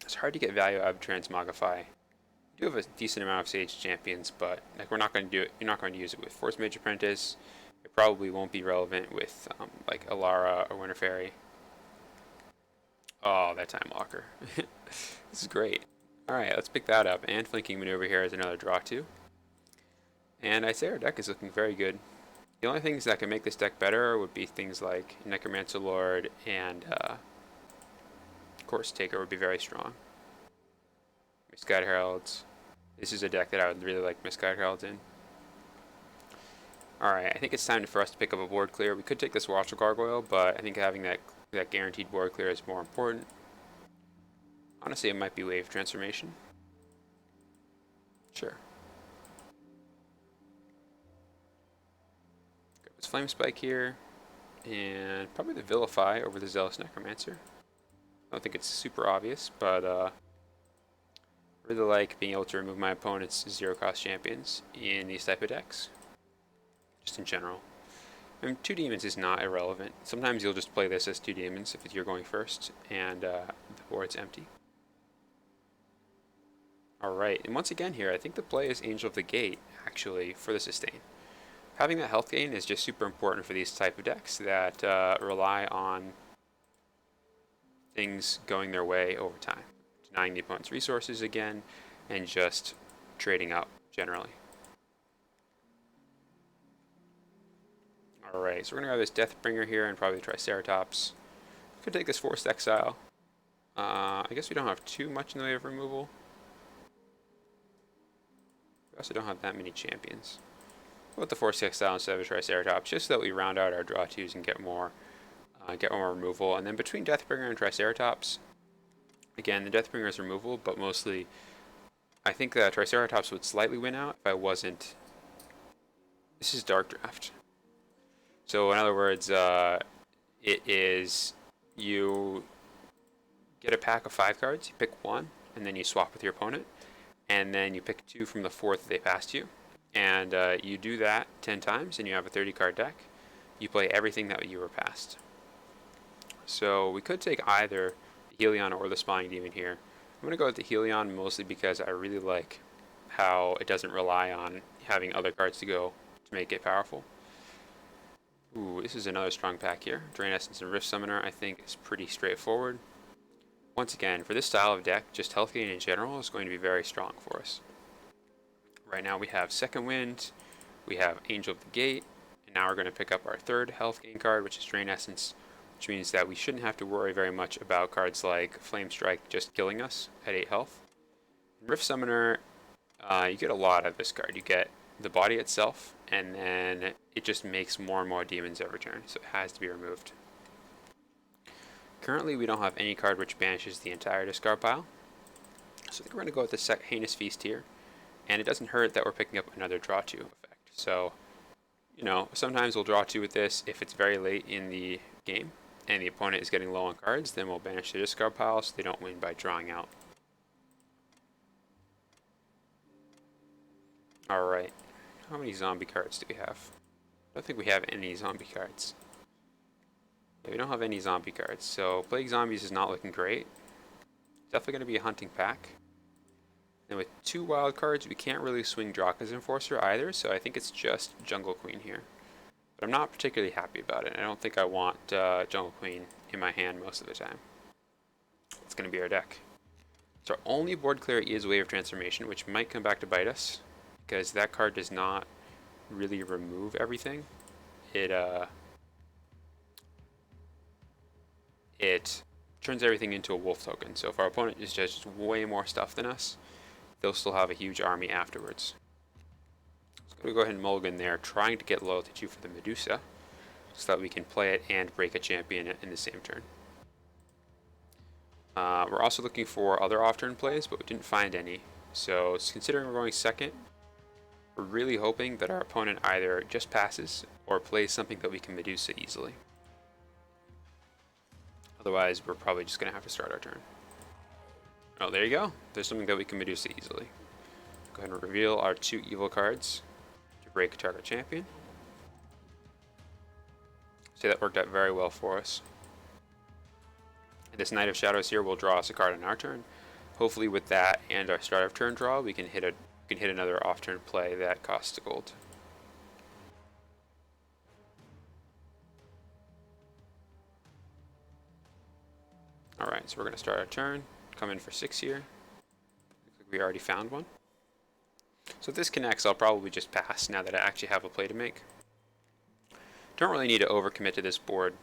it's hard to get value out of Transmogrify. We do have a decent amount of Sage champions, but like you're not going to use it with Force Mage Apprentice. It probably won't be relevant with like Alara or Winter Fairy. Oh, that Time Walker. This is great. Alright, let's pick that up. And flanking maneuver here is another draw 2. And I'd say our deck is looking very good. The only things that can make this deck better would be things like Necromancer Lord and Course Taker would be very strong. Misguided Heralds. This is a deck that I would really like Misguided Heralds in. Alright, I think it's time for us to pick up a board clear. We could take this Watchful Gargoyle, but I think having that guaranteed board clear is more important. Honestly, it might be Wave Transformation. Sure. Grab this Flame Spike here, and probably the Vilify over the Zealous Necromancer. I don't think it's super obvious, but I really like being able to remove my opponent's zero-cost champions in these type of decks. Just in general. And 2 demons is not irrelevant. Sometimes you'll just play this as 2 demons if you're going first, and the board's empty. Alright, and once again here, I think the play is Angel of the Gate, actually, for the sustain. Having that health gain is just super important for these type of decks that rely on things going their way over time. Denying the opponent's resources again, and just trading up, generally. Alright, so we're going to grab this Deathbringer here and probably Triceratops. Could take this Forced Exile. I guess we don't have too much in the way of removal. We also don't have that many champions. We'll put the Forced Exile instead of a Triceratops, just so that we round out our draw 2s and get more removal. And then between Deathbringer and Triceratops, again, the Deathbringer is removal, but mostly I think that Triceratops would slightly win out if I wasn't... This is Dark Draft. So in other words, it is you get a pack of 5 cards, you pick 1, and then you swap with your opponent, and then you pick 2 from the 4 that they passed you, and you do that 10 times, and you have a 30-card deck. You play everything that you were passed. So we could take either the Helion or the Spawning Demon here. I'm going to go with the Helion mostly because I really like how it doesn't rely on having other cards to go to make it powerful. Ooh, this is another strong pack here. Drain Essence and Rift Summoner I think is pretty straightforward. Once again, for this style of deck, just health gain in general is going to be very strong for us. Right now we have Second Wind, we have Angel of the Gate, and now we're going to pick up our 3rd health gain card, which is Drain Essence, which means that we shouldn't have to worry very much about cards like Flame Strike just killing us at 8 health. In Rift Summoner, you get a lot out of this card. You get the body itself, and then it just makes more and more demons every turn, so it has to be removed. Currently, we don't have any card which banishes the entire discard pile, so I think we're going to go with the Heinous Feast here, and it doesn't hurt that we're picking up another draw 2 effect. So, you know, sometimes we'll draw 2 with this if it's very late in the game, and the opponent is getting low on cards, then we'll banish the discard pile so they don't win by drawing out. Alright, how many zombie cards do we have? I don't think we have any zombie cards. Yeah, we don't have any zombie cards, so Plague Zombies is not looking great. Definitely going to be a hunting pack. And with 2 wild cards, we can't really swing Draka's Enforcer either, so I think it's just Jungle Queen here. But I'm not particularly happy about it. I don't think I want Jungle Queen in my hand most of the time. It's going to be our deck. So our only board clear is Wave of Transformation, which might come back to bite us, because that card does not really remove everything. It turns everything into a wolf token. So if our opponent is just way more stuff than us, they'll still have a huge army afterwards. So I'm going to go ahead and mulligan there, trying to get Loyalty 2 for the Medusa, so that we can play it and break a champion in the same turn. We're also looking for other off-turn plays, but we didn't find any. So considering we're going second, we're really hoping that our opponent either just passes or plays something that we can Medusa easily. Otherwise, we're probably just going to have to start our turn. Oh, there you go. There's something that we can Medusa easily. Go ahead and reveal our 2 evil cards to break a target champion. So that worked out very well for us. And this Knight of Shadows here will draw us a card on our turn. Hopefully with that and our start of turn draw, we can hit another off-turn play that costs a gold. Alright, so we're going to start our turn, come in for 6 here. We already found one. So if this connects, I'll probably just pass now that I actually have a play to make. Don't really need to overcommit to this board.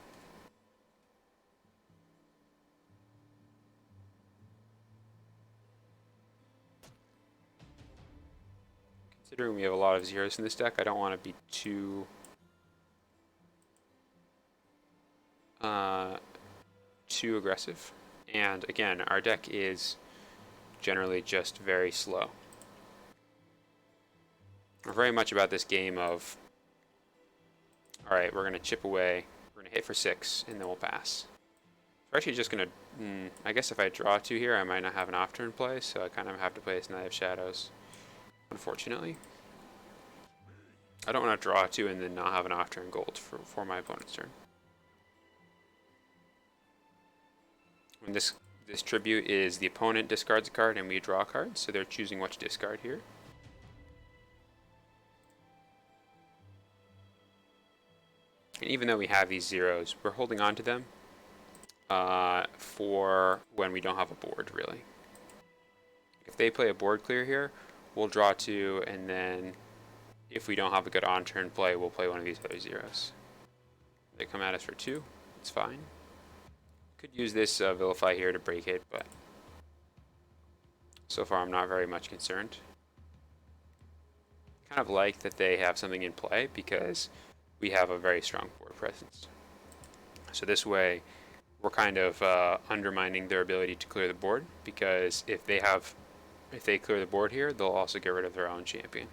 Considering we have a lot of zeros in this deck, I don't want to be too aggressive. And again, our deck is generally just very slow. We're very much about this game of, all right, we're going to chip away, we're going to hit for 6, and then we'll pass. We're actually just going to, I guess if I draw 2 here, I might not have an off-turn play, so I kind of have to play this Knight of Shadows, unfortunately. I don't want to draw 2 and then not have an off-turn gold for my opponent's turn. When this tribute is the opponent discards a card and we draw a card, so they're choosing what to discard here. And even though we have these zeros, we're holding on to them for when we don't have a board, really. If they play a board clear here, we'll draw 2, and then if we don't have a good on-turn play, we'll play one of these other zeros. They come at us for 2, it's fine. Could use this Vilify here to break it, but so far I'm not very much concerned. Kind of like that they have something in play because we have a very strong board presence. So this way, we're kind of undermining their ability to clear the board, because if they clear the board here, they'll also get rid of their own champion.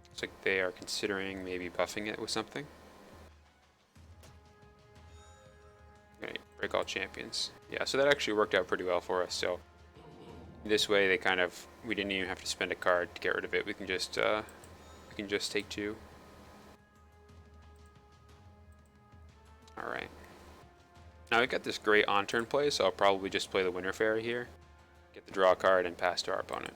Looks like they are considering maybe buffing it with something. Okay, break all champions. Yeah, so that actually worked out pretty well for us. So this way, we didn't even have to spend a card to get rid of it. We can just take 2. All right. Now we got this great on-turn play, so I'll probably just play the Winter Fairy here, get the draw card, and pass to our opponent.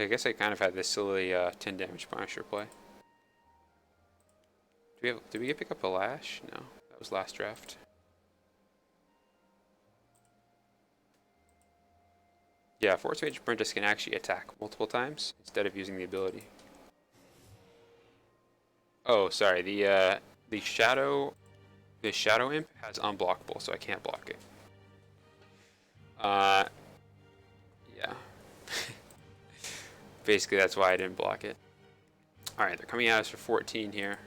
I guess I kind of had this silly 10 damage Punisher play. Did we get pick up a Lash? No, that was last draft. Yeah, Force Mage Apprentice can actually attack multiple times instead of using the ability. Oh, sorry. The Shadow Imp has unblockable, so I can't block it. Yeah. Basically, that's why I didn't block it. All right, they're coming at us for 14 here.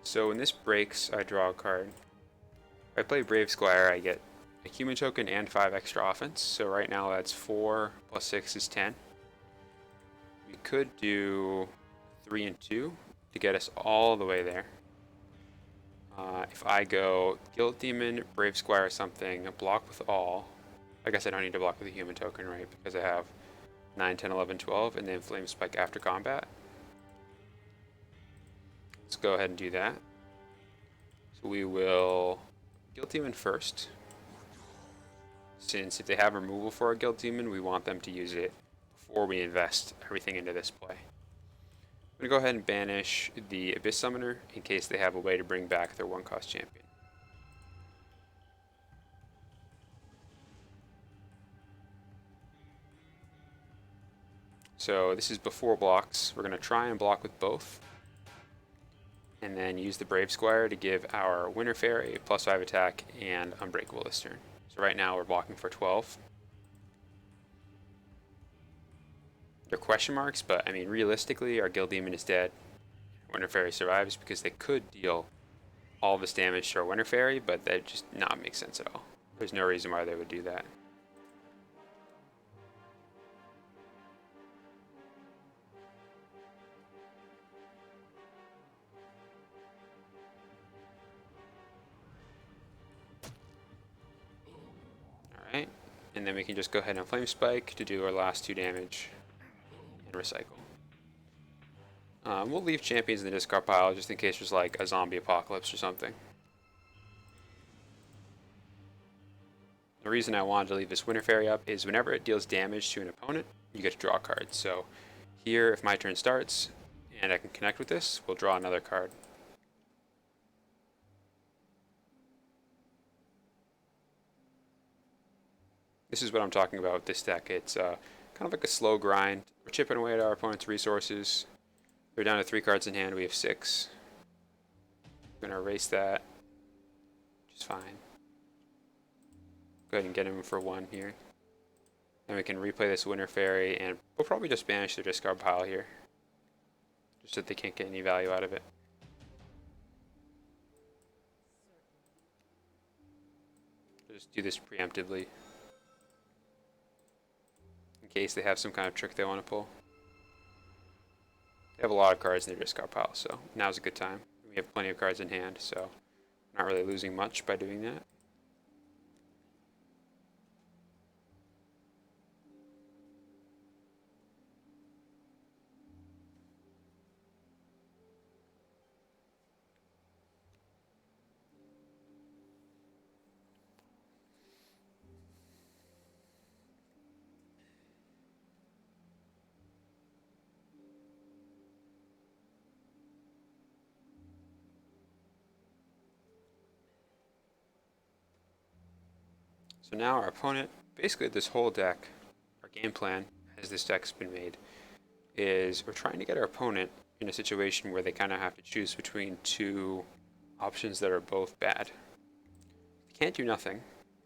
So when this breaks, I draw a card. If I play Brave Squire, I get a human token and 5 extra offense. So right now that's 4 plus 6 is 10. We could do 3 and 2 to get us all the way there. If I go Guild Demon, Brave Squire something, block with all. I guess I don't need to block with a human token, right? Because I have 9, 10, 11, 12, and then Flame Spike after combat. Let's go ahead and do that. So we will Guild Demon first. Since if they have removal for a Guild Demon, we want them to use it before we invest everything into this play. I'm going to go ahead and banish the Abyss Summoner in case they have a way to bring back their 1-cost champion. So this is before blocks. We're going to try and block with both. And then use the Brave Squire to give our Winter Fairy a +5 attack and Unbreakable this turn. So right now we're blocking for 12. They're question marks, but I mean realistically our Guild Demon is dead. Winter Fairy survives because they could deal all this damage to our Winter Fairy, but that just not make sense at all. There's no reason why they would do that. and then we can just go ahead and Flame Spike to do our last 2 damage and recycle. We'll leave champions in the discard pile just in case there's like a zombie apocalypse or something. The reason I wanted to leave this Winter Fairy up is whenever it deals damage to an opponent, you get to draw a card. So here, if my turn starts and I can connect with this, we'll draw another card. This is what I'm talking about with this deck. It's kind of like a slow grind. We're chipping away at our opponent's resources. We're down to 3 cards in hand. We have 6. I'm going to erase that. Which is fine. Go ahead and get him for 1 here. Then we can replay this Winter Fairy, and we'll probably just banish their discard pile here. Just so they can't get any value out of it. Just do this preemptively. In case they have some kind of trick they want to pull. They have a lot of cards in their discard pile, so now's a good time. We have plenty of cards in hand, so we're not really losing much by doing that. So now our opponent, basically this whole deck, our game plan, as this deck's been made, is we're trying to get our opponent in a situation where they kind of have to choose between 2 options that are both bad. They can't do nothing,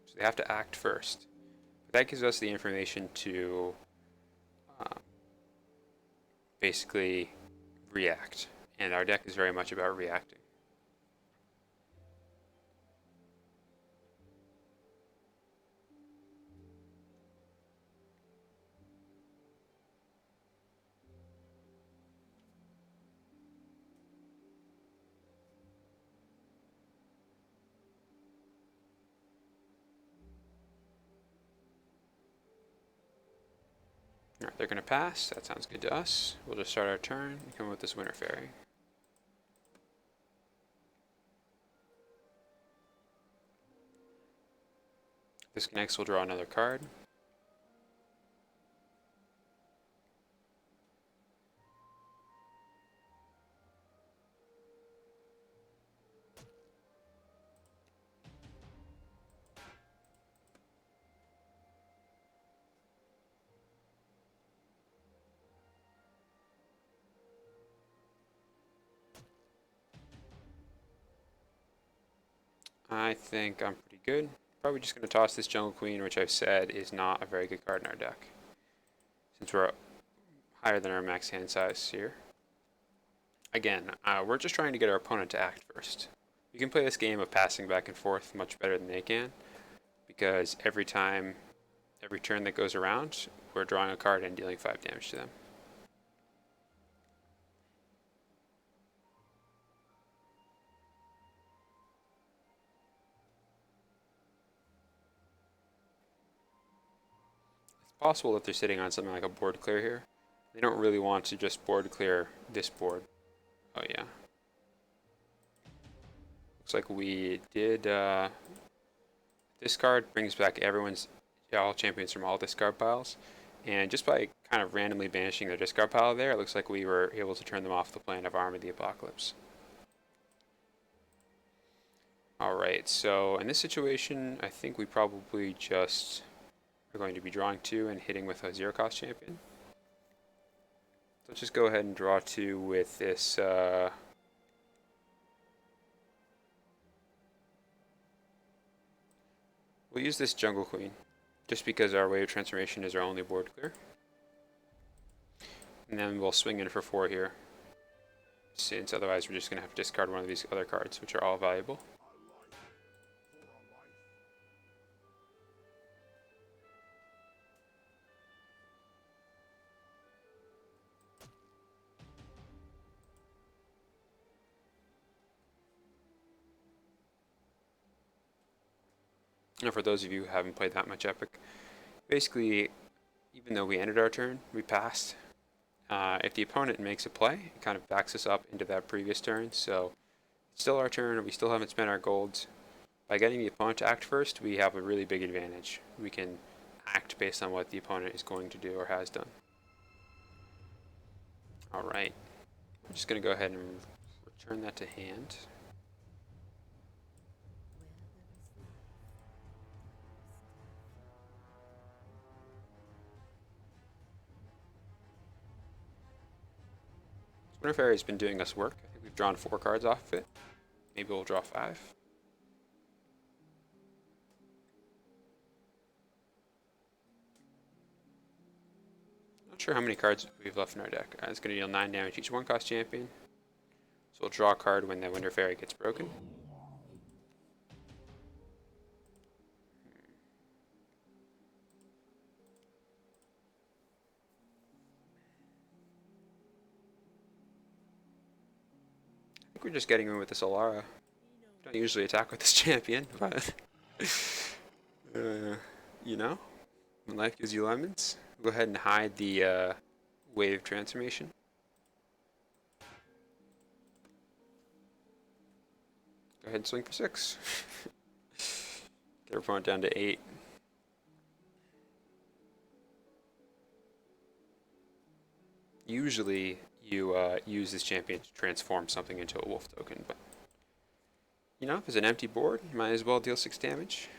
so they have to act first. But that gives us the information to basically react, and our deck is very much about reacting. Alright, they're going to pass. That sounds good to us. We'll just start our turn and come with this Winter Fairy. This connects, we'll draw another card. I think I'm pretty good. Probably just going to toss this Jungle Queen, which I've said is not a very good card in our deck. Since we're higher than our max hand size here. Again, we're just trying to get our opponent to act first. We can play this game of passing back and forth much better than they can, because every turn that goes around, we're drawing a card and dealing 5 damage to them. It's possible that they're sitting on something like a board clear here. They don't really want to just board clear this board. Oh yeah. Looks like we did, this card brings back all champions from all discard piles. And just by kind of randomly banishing their discard pile there, it looks like we were able to turn them off the plan of Arm of the Apocalypse. Alright, so in this situation, I think we probably just are going to be drawing 2 and hitting with a 0-cost champion. So let's just go ahead and draw 2 with this, we'll use this Jungle Queen, just because our Wave Transformation is our only board clear. And then we'll swing in for 4 here, since otherwise we're just going to have to discard one of these other cards, which are all valuable. And for those of you who haven't played that much Epic, Basically, even though we ended our turn, we passed. If the opponent makes a play, it kind of backs us up into that previous turn. So it's still our turn, we still haven't spent our golds. By getting the opponent to act first, we have a really big advantage. We can act based on what the opponent is going to do or has done. Alright, I'm just going to go ahead and return that to hand. Winter Fairy has been doing us work. I think we've drawn 4 cards off of it. Maybe we'll draw 5. Not sure how many cards we've left in our deck. It's going to deal 9 damage each 1-cost champion. So we'll draw a card when the Winter Fairy gets broken. I think we're just getting in with the Solara. Don't usually attack with this champion, but you know, when life gives you lemons, go ahead and hide the wave transformation. Go ahead and swing for 6. Get our opponent down to 8. Usually you use this champion to transform something into a wolf token, but you know, if it's an empty board, you might as well deal 6 damage.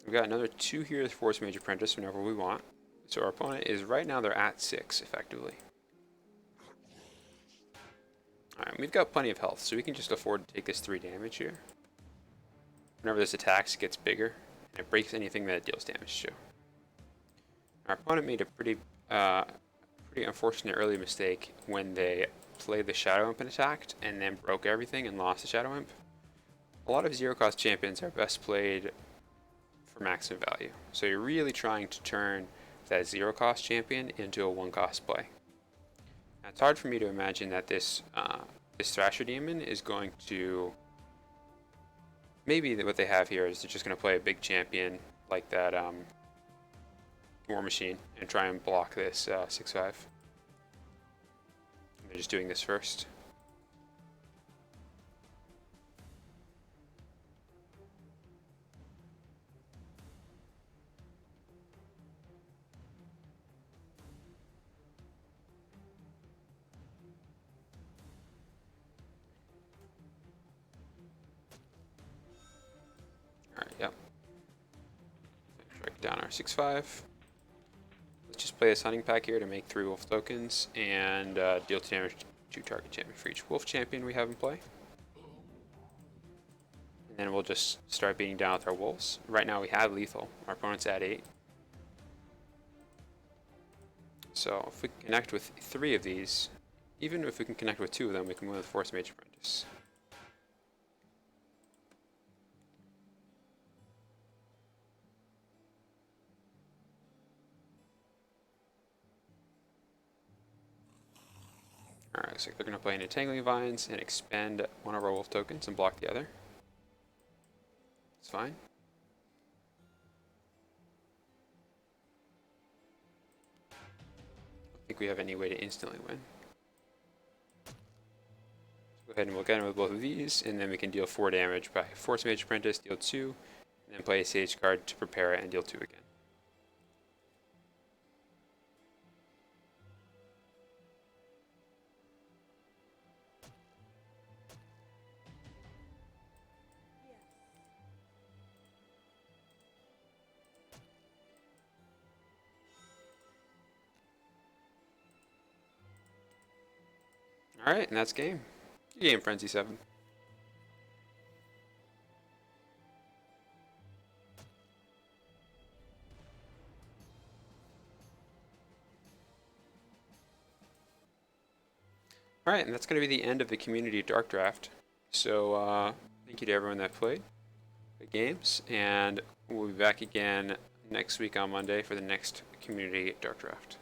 We've got another 2 here with Force Mage Apprentice whenever we want. So our opponent is, right now they're at 6, effectively. Alright, we've got plenty of health, so we can just afford to take this 3 damage here. Whenever this attacks, it gets bigger, and it breaks anything that it deals damage to. Our opponent made a pretty unfortunate early mistake when they played the Shadow Imp and attacked, and then broke everything and lost the Shadow Imp. A lot of 0-cost champions are best played for maximum value. So you're really trying to turn that 0-cost champion into a 1-cost play. Now, it's hard for me to imagine that this Thrasher Demon is going to... Maybe what they have here is they're just going to play a big champion like that War Machine and try and block this 6/5. They're just doing this first. Alright, yep. Strike down our 6/5. Let's just play a Hunting Pack here to make 3 wolf tokens and deal 2 damage to target champion for each wolf champion we have in play. And then we'll just start beating down with our wolves. Right now we have lethal. Our opponent's at 8. So if we connect with 3 of these, even if we can connect with 2 of them, we can win with Force Mage Apprentice. Alright, so they're going to play into Tangling Vines and expend one of our wolf tokens and block the other. It's fine. I don't think we have any way to instantly win. So go ahead and we'll get in with both of these, and then we can deal 4 damage by Force Mage Apprentice, deal 2, and then play a Sage card to prepare it and deal 2 again. Alright, and that's game. Good game, Frenzy 7. Alright, and that's going to be the end of the Community Dark Draft. So, thank you to everyone that played the games, and we'll be back again next week on Monday for the next Community Dark Draft.